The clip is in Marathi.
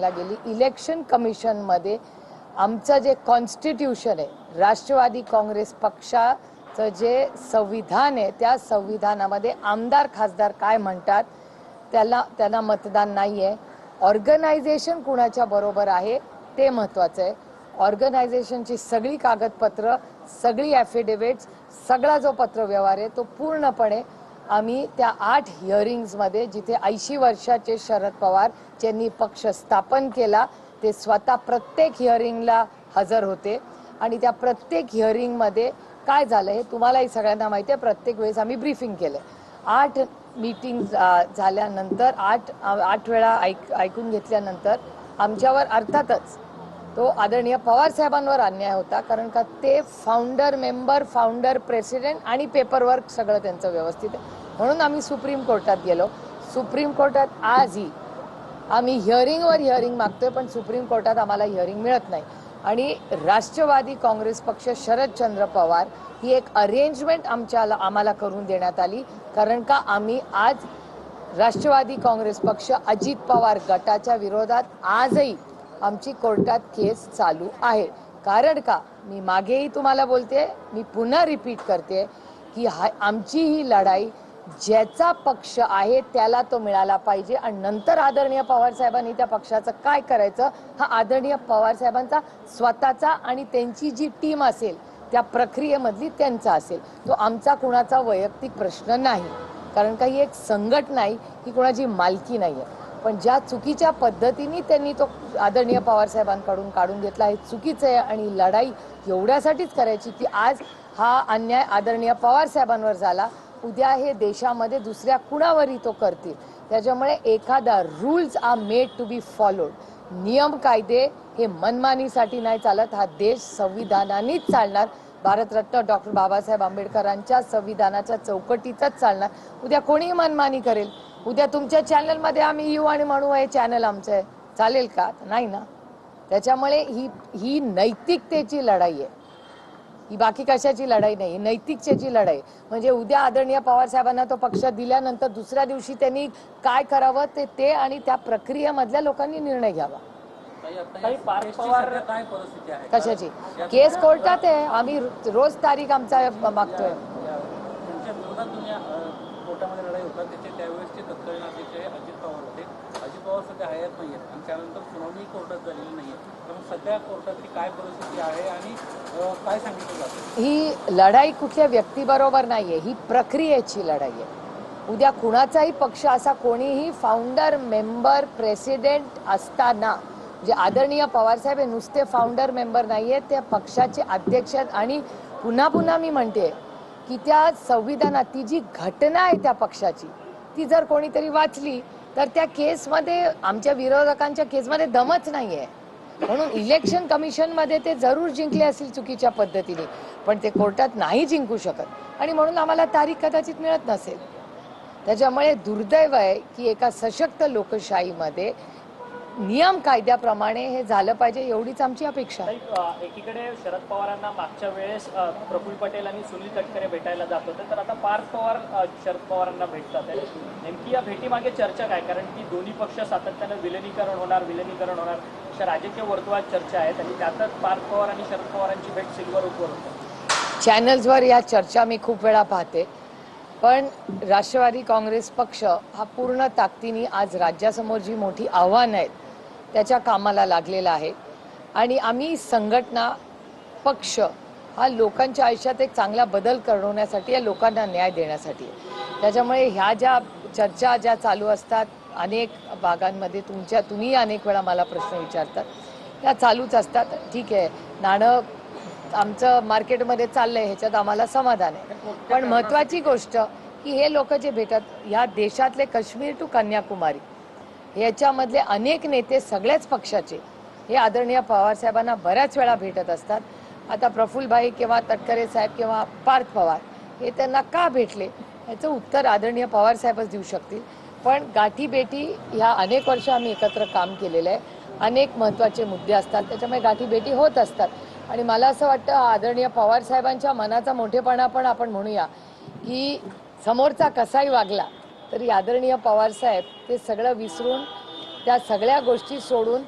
गेली इलेक्शन कमिशन मध्ये आमचं जे कॉन्स्टिट्यूशन आहे, राष्ट्रवादी काँग्रेस पक्षाचं जे संविधान आहे, त्या संविधानामध्ये आमदार खासदार काय म्हणतात त्यांना मतदान नाही आहे. ऑर्गनायझेशन कुणाच्या बरोबर आहे ते महत्त्वाचं आहे. ऑर्गनायझेशनची सगळी कागदपत्र, सगळी ॲफिडेव्हिट्स, सगळा जो पत्रव्यवहार आहे तो पूर्णपणे आम्ही त्या 8 हिअरिंग्समध्ये, जिथे 80 वर्षाचे शरद पवार ज्यांनी पक्ष स्थापन केला ते स्वतः प्रत्येक हिअरिंगला हजर होते आणि त्या प्रत्येक हिअरिंगमध्ये काय झालं हे तुम्हालाही सगळ्यांना माहिती आहे. प्रत्येक वेळेस आम्ही ब्रीफिंग केलं. 8 मीटिंग झाल्यानंतर 8 वेळा ऐकून घेतल्यानंतर आमच्यावर अर्थातच तो आदरणीय पवार साहेबांवर अन्याय होता, कारण का ते फाउंडर मेंबर, फाउंडर प्रेसिडेंट आणि पेपरवर्क सगळं त्यांचं व्यवस्थित आहे. म्हणून आम्ही सुप्रीम कोर्टात गेलो. सुप्रीम कोर्टात आजही आम्ही हिअरिंग मागतोय, पण सुप्रीम कोर्टात आम्हाला हिअरिंग मिळत नाही. आणि राष्ट्रवादी काँग्रेस पक्ष, शरदचंद्र पवार ही एक अरेंजमेंट आम्हाला करून देण्यात आली, कारण का आम्ही आज राष्ट्रवादी काँग्रेस पक्ष अजित पवार गटाच्या विरोधात आजही आमची कोर्टात केस चालू आहे. कारण का मी मागेही तुम्हाला बोलते, मी पुन्हा रिपीट करते की आमची ही लढाई ज्याचा पक्ष आहे त्याला तो मिळाला पाहिजे आणि नंतर आदरणीय पवार साहेबांनी त्या पक्षाचं काय करायचं हा आदरणीय पवार साहेबांचा स्वतःचा आणि त्यांची जी टीम असेल त्या प्रक्रियेमधली त्यांचा असेल. तो आमचा कुणाचा वैयक्तिक प्रश्न नाही, कारण का ही एक संघटना नाही, ही कुणाची मालकी नाही आहे. पण ज्या चुकीच्या पद्धतीने त्यांनी तो आदरणीय पवार साहेबांकडून काढून घेतला हे चुकीचं आहे. आणि लढाई एवढ्यासाठीच करायची की आज हा अन्याय आदरणीय पवार साहेबांवर झाला, उद्या हे देशामध्ये दुसऱ्या कुणावरही तो करतील. त्याच्यामुळे एखादा rules are made to be followed. नियम कायदे हे मनमानीसाठी नाही चालत. हा देश संविधानानेच चालणार, भारतरत्न डॉक्टर बाबासाहेब आंबेडकरांच्या संविधानाच्या चौकटीतच चालणार. उद्या कोणीही मनमानी करेल, उद्या तुमच्या चॅनलमध्ये आम्ही येऊ आणि म्हणू हे चॅनल आमचं आहे, चालेल का? नाही ना. त्याच्यामुळे ही नैतिकतेची लढाई आहे, ही बाकी कशाची लढाई नाही, नैतिकतेची लढाई. म्हणजे उद्या आदरणीय पवार साहेबांना तो पक्ष दिल्यानंतर दुसऱ्या दिवशी त्यांनी काय करावं ते आणि त्या प्रक्रियेमधल्या लोकांनी निर्णय घ्यावा. कशाची केस कोर्टात आहे, आम्ही रोज तारीख आमचा मागतोय. कोर्टामध्ये लढाई होतात त्याचे त्यावेळेसचे तत्कालीन अध्यक्ष अजित पवार होते. अजित पवार सध्या हयात नाही आहेत आणि त्यानंतर सुनावणी कोर्टात झालेली नाही आहे. तर सध्या कोर्टातली काय परिस्थिती आहे आणि काय सांगितलं जातं? ही लढाई कुठल्या व्यक्तीबरोबर नाही आहे, ही प्रक्रियेची लढाई आहे. उद्या कुणाचाही पक्ष असा कोणीही फाउंडर मेंबर प्रेसिडेंट असताना, जे आदरणीय पवारसाहेब हे नुसते फाउंडर मेंबर नाही आहेत, त्या पक्षाचे अध्यक्ष आहेत. आणि पुन्हा मी म्हणते की त्या संविधानात ती जी घटना आहे त्या पक्षाची, ती जर कोणीतरी वाचली तर त्या केसमध्ये, आमच्या विरोधकांच्या केसमध्ये दमच नाही आहे. म्हणून इलेक्शन कमिशनमध्ये ते जरूर जिंकले असतील चुकीच्या पद्धतीने, पण ते कोर्टात नाही जिंकू शकत आणि म्हणून आम्हाला तारीख कदाचित मिळत नसेल. त्याच्यामुळे दुर्दैव आहे की एका सशक्त लोकशाहीमध्ये नियम कायद्याप्रमाणे हे झालं पाहिजे, एवढीच आमची अपेक्षा आहे. एकीकडे शरद पवारांना मागच्या वेळेस प्रफुल्ल पटेल आणि सुनील तटकरे भेटायला जात होते, तर आता पार्थ पवार शरद पवारांना भेटतात. नेमकी या भेटीमागे चर्चा काय? कारण की दोन्ही पक्ष सातत्यानं विलिनीकरण होणार अशा राजकीय वर्तुळात चर्चा आहेत आणि त्यातच पार्थ पवार आणि शरद पवारांची भेट सिल्वर ओकवर होते. चॅनल्सवर या चर्चा मी खूप वेळा पाहते, पण राष्ट्रवादी काँग्रेस पक्ष हा पूर्ण ताकदीने आज राज्यासमोर जी मोठी आव्हानं आहेत त्याच्या कामाला लागलेला आहे. आणि आम्ही संघटना, पक्ष हा लोकांच्या आयुष्यात एक चांगला बदल घडवण्यासाठी, या लोकांना न्याय देण्यासाठी आहे. त्याच्यामुळे ह्या ज्या चर्चा ज्या चालू असतात अनेक भागांमध्ये, तुम्ही अनेक वेळा मला प्रश्न विचारतात, त्या चालूच असतात. ठीक आहे, नाणं आमचं मार्केटमध्ये चाललंय, ह्याच्यात आम्हाला समाधान आहे. पण महत्त्वाची गोष्ट की हे लोक जे भेटतात, ह्या देशातले काश्मीर टू कन्याकुमारी याच्यामधले अनेक नेते सगळ्याच पक्षाचे हे आदरणीय पवार साहेबांना बऱ्याच वेळा भेटत असतात. आता प्रफुल्लभाई किंवा तटकरे साहेब किंवा पार्थ पवार हे त्यांना का भेटले याचं उत्तर आदरणीय पवार साहेबच देऊ शकतील. पण गाठीभेटी ह्या अनेक वर्ष आम्ही एकत्र काम केलेलं आहे, अनेक महत्त्वाचे मुद्दे असतात, त्याच्यामुळे गाठीभेटी होत असतात. आणि मला असं वाटतं आदरणीय पवार साहेबांच्या मनाचा मोठेपणा पण आपण म्हणूया की समोरचा कसाही वागला तरी आदरणीय पवार साहेब ते सगळं विसरून त्या सगळ्या गोष्टी सोडून